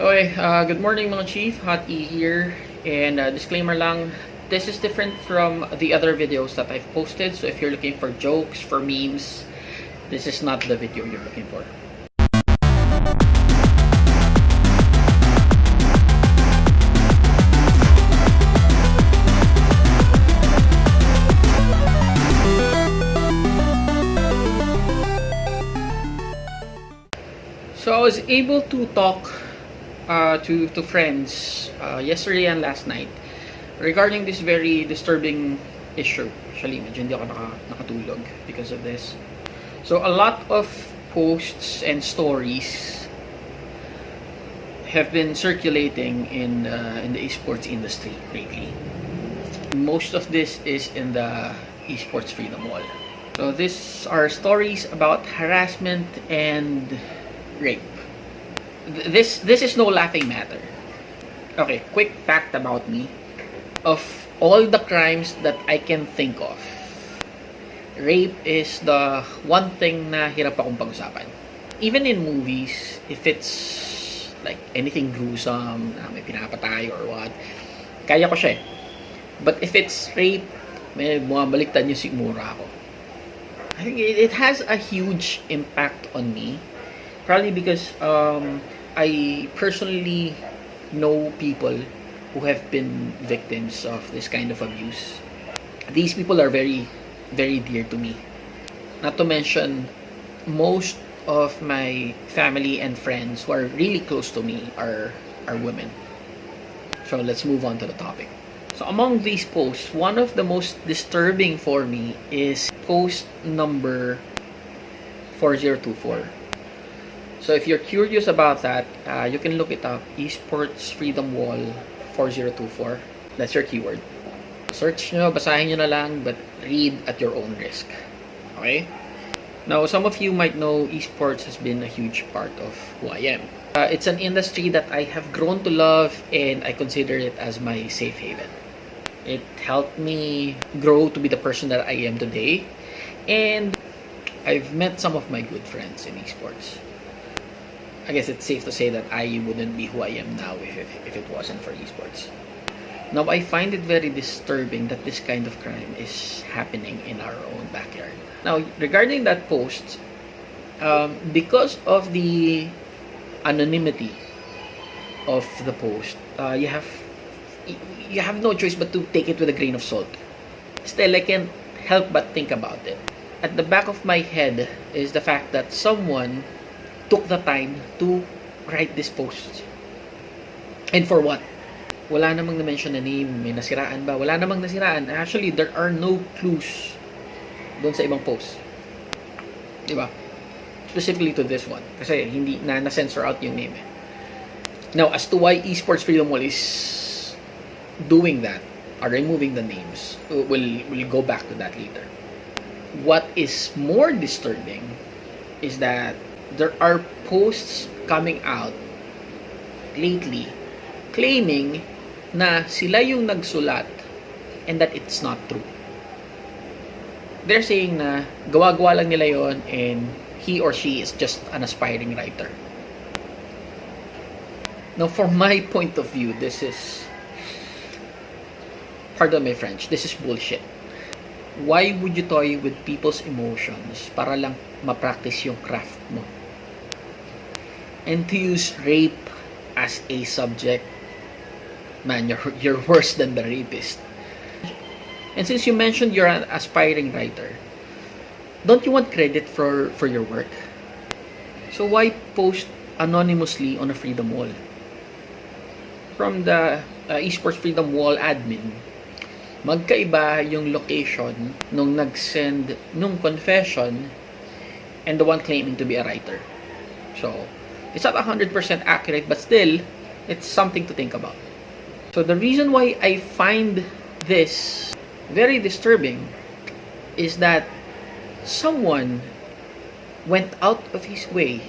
Okay, good morning mga chief, Hot E here, and disclaimer lang, this is different from the other videos that I've posted, so if you're looking for jokes, for memes, this is not the video you're looking for. So I was able to talk to friends yesterday and last night regarding this very disturbing issue. Actually, medyo hindi ako nakatulog because of this. So a lot of posts and stories have been circulating in the esports industry lately. Most of this is in the esports freedom wall. So these are stories about harassment and rape. This is no laughing matter. Okay, quick fact about me. Of all the crimes that I can think of, rape is the one thing na hirap akong pag-usapan. Even in movies, if it's like anything gruesome, may pinapatay or what, kaya ko siya eh. But if it's rape, may bumabaliktad yung sigmura ako. I think it has a huge impact on me. Probably because I personally know people who have been victims of this kind of abuse. These people are very, very dear to me. Not to mention, most of my family and friends who are really close to me are women. So let's move on to the topic. So among these posts, one of the most disturbing for me is post number 4024. So if you're curious about that, you can look it up. Esports Freedom Wall 4024. That's your keyword. Search nyo, basahin nyo na lang, but read at your own risk. Okay? Now, some of you might know esports has been a huge part of who I am. It's an industry that I have grown to love, and I consider it as my safe haven. It helped me grow to be the person that I am today, and I've met some of my good friends in esports. I guess it's safe to say that I wouldn't be who I am now if it wasn't for esports. Now, I find it very disturbing that this kind of crime is happening in our own backyard. Now, regarding that post, because of the anonymity of the post, you have no choice but to take it with a grain of salt. Still, I can't help but think about it. At the back of my head is the fact that someone took the time to write this post. And for what? Wala namang na-mention na name, may nasiraan ba? Wala namang nasiraan. Actually, there are no clues doon sa ibang post. Diba? Specifically to this one. Kasi hindi na-censor out yung name. Now, as to why Esports Freedom Wall is doing that, or removing the names, we'll go back to that later. What is more disturbing is that there are posts coming out lately claiming na sila yung nagsulat and that it's not true. They're saying na gawa-gawa lang nila yon and he or she is just an aspiring writer. Now, from my point of view, this is, pardon my French, this is bullshit. Why would you toy with people's emotions para lang ma-practice yung craft mo? And to use rape as a subject, man, you're worse than the rapist. And since you mentioned you're an aspiring writer, don't you want credit for your work? So why post anonymously on a freedom wall? From the Esports Freedom Wall admin, magkaiba yung location nung nag-send nung confession and the one claiming to be a writer. So it's not 100% accurate, but still, it's something to think about. So the reason why I find this very disturbing is that someone went out of his way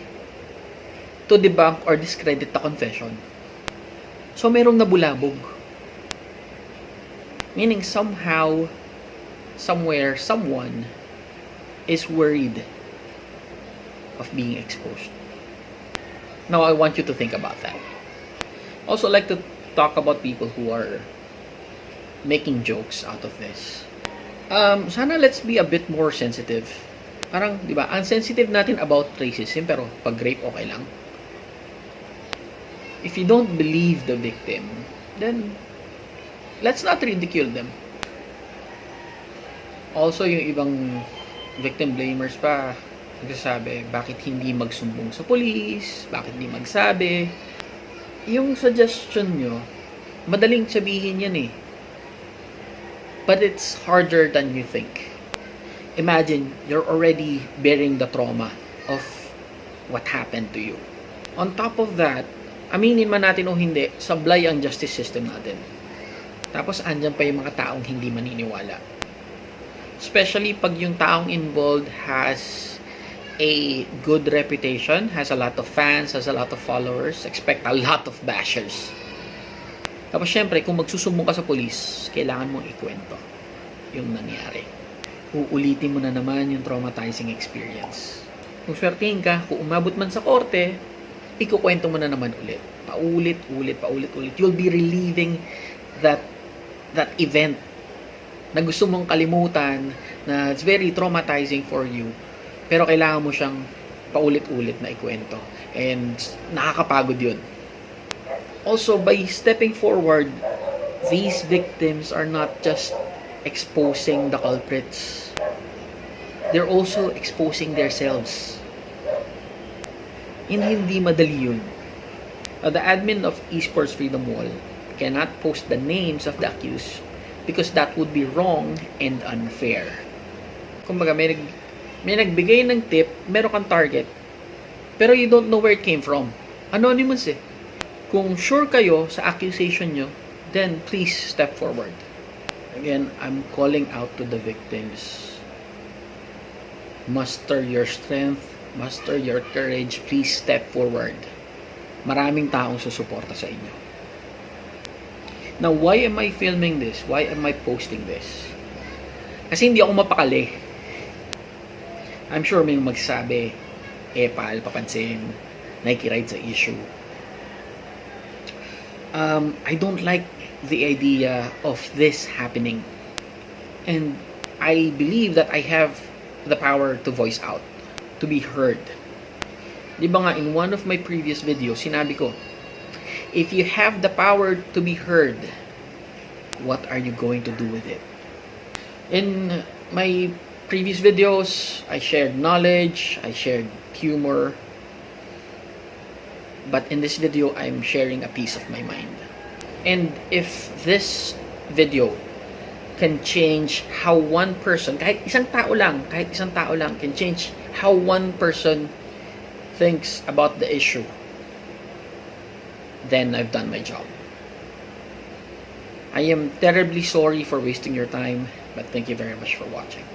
to debunk or discredit the confession. So merong nabulabog. Meaning somehow, somewhere, someone is worried of being exposed. Now, I want you to think about that. Also like to talk about people who are making jokes out of this. Sana let's be a bit more sensitive. Parang, di ba, ang sensitive natin about racism, pero pag rape, okay lang. If you don't believe the victim, then let's not ridicule them. Also, yung ibang victim blamers pa, nagsasabi, bakit hindi magsumbong sa police? Bakit hindi magsabi? Yung suggestion nyo, madaling sabihin yan eh. But it's harder than you think. Imagine, you're already bearing the trauma of what happened to you. On top of that, aminin man natin o hindi, sablay ang justice system natin. Tapos andyan pa yung mga taong hindi maniniwala. Especially pag yung taong involved has a good reputation, has a lot of fans, has a lot of followers, expect a lot of bashers. Tapos syempre, kung magsusumbong ka sa police, kailangan mong ikwento yung nangyari. Uulitin mo na naman yung traumatizing experience. Kung swertihin ka, kung umabot man sa korte, ikukwento mo na naman ulit. Paulit-ulit. You'll be reliving that event na gusto mong kalimutan, na it's very traumatizing for you, pero kailangan mo siyang paulit-ulit na ikwento. And nakakapagod yun. Also, by stepping forward, these victims are not just exposing the culprits. They're also exposing themselves. Hindi madali yun. The admin of Esports Freedom Wall cannot post the names of the accused because that would be wrong and unfair. Kumbaga, may nagbigay ng tip, meron kang target, pero you don't know where it came from. Anonymous eh. Kung sure kayo sa accusation nyo, then please step forward. Again, I'm calling out to the victims. Muster your strength, muster your courage, please step forward. Maraming taong susuporta sa inyo. Now, why am I filming this? Why am I posting this? Kasi hindi ako mapakali. I'm sure may magsasabi, pal, papansin, nakikiride sa issue. I don't like the idea of this happening. And I believe that I have the power to voice out, to be heard. Di ba nga, in one of my previous videos, sinabi ko, if you have the power to be heard, what are you going to do with it? In my previous videos, I shared knowledge, I shared humor, but in this video, I'm sharing a piece of my mind. And if this video can change how one person, kahit isang tao lang, can change how one person thinks about the issue, then I've done my job. I am terribly sorry for wasting your time, but thank you very much for watching.